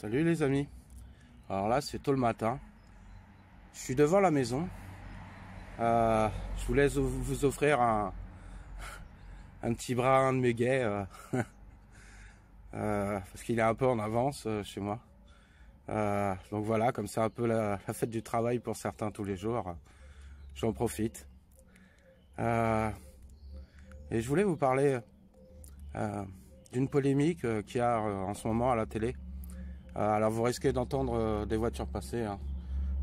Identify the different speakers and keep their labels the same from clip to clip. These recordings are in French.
Speaker 1: Salut les amis. Alors là c'est tôt le matin. Je suis devant la maison. Je voulais vous offrir un petit brin de muguet parce qu'il est un peu en avance chez moi. Donc voilà, comme c'est un peu la fête du travail pour certains tous les jours, j'en profite. Et je voulais vous parler d'une polémique qu'il y a en ce moment à la télé. Alors vous risquez d'entendre des voitures passer, hein.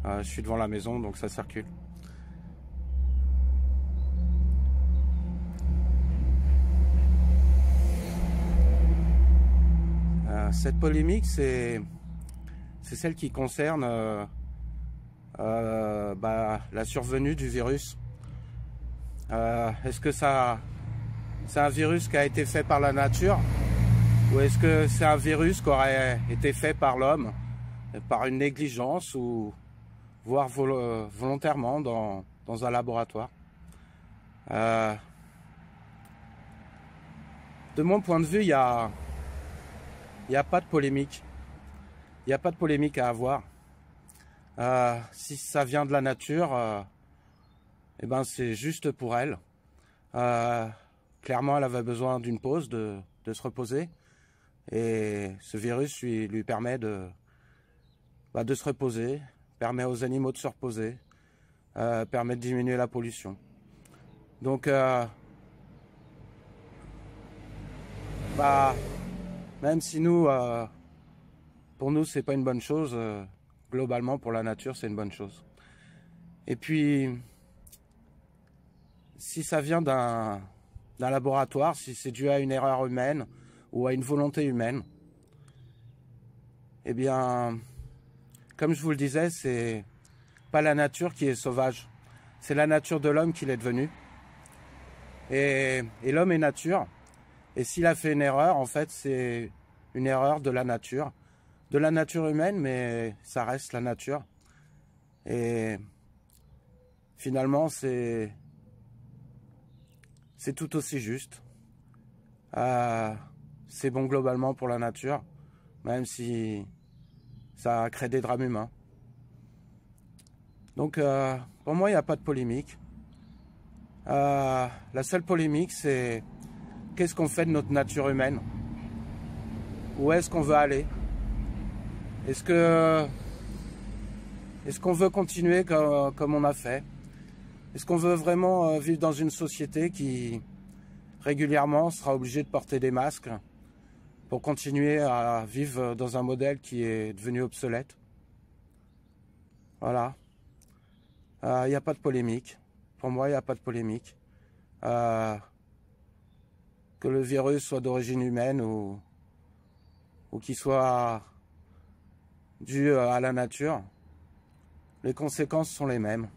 Speaker 1: Je suis devant la maison donc ça circule. Cette polémique c'est celle qui concerne la survenue du virus. Est-ce que c'est un virus qui a été fait par la nature ou est-ce que c'est un virus qui aurait été fait par l'homme, par une négligence ou voire volontairement dans un laboratoire? De mon point de vue, il n'y a pas de polémique. Il n'y a pas de polémique à avoir. Si ça vient de la nature, eh ben c'est juste pour elle. Clairement, elle avait besoin d'une pause, de se reposer. Et ce virus lui permet de se reposer, permet aux animaux de se reposer, permet de diminuer la pollution. Donc, même si pour nous, c'est pas une bonne chose, globalement, pour la nature, c'est une bonne chose. Et puis, si ça vient d'un laboratoire, si c'est dû à une erreur humaine ou à une volonté humaine, eh bien, comme je vous le disais, c'est pas la nature qui est sauvage, c'est la nature de l'homme qui l'est devenue. Et l'homme est nature. Et s'il a fait une erreur, en fait, c'est une erreur de la nature humaine, mais ça reste la nature. Et finalement, c'est tout aussi juste. C'est bon globalement pour la nature, même si ça crée des drames humains. Donc, pour moi, il n'y a pas de polémique. La seule polémique, c'est qu'est-ce qu'on fait de notre nature humaine? Où est-ce qu'on veut aller? Est-ce qu'on veut continuer comme on a fait? Est-ce qu'on veut vraiment vivre dans une société qui régulièrement sera obligée de porter des masques pour continuer à vivre dans un modèle qui est devenu obsolète? Voilà. Il n'y a pas de polémique. Pour moi, il n'y a pas de polémique. Que le virus soit d'origine humaine ou qu'il soit dû à la nature, les conséquences sont les mêmes.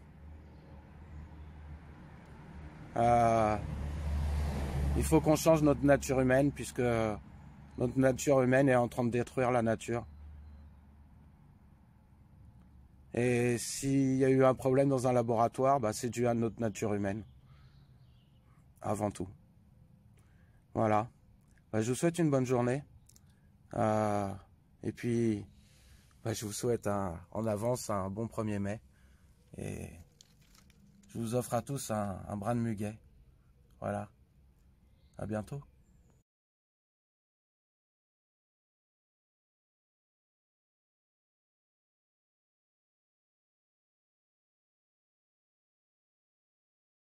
Speaker 1: Il faut qu'on change notre nature humaine puisque notre nature humaine est en train de détruire la nature. Et s'il y a eu un problème dans un laboratoire, c'est dû à notre nature humaine. Avant tout. Voilà. Je vous souhaite une bonne journée. Et puis, je vous souhaite en avance un bon 1er mai. Et je vous offre à tous un brin de muguet. Voilà. À bientôt.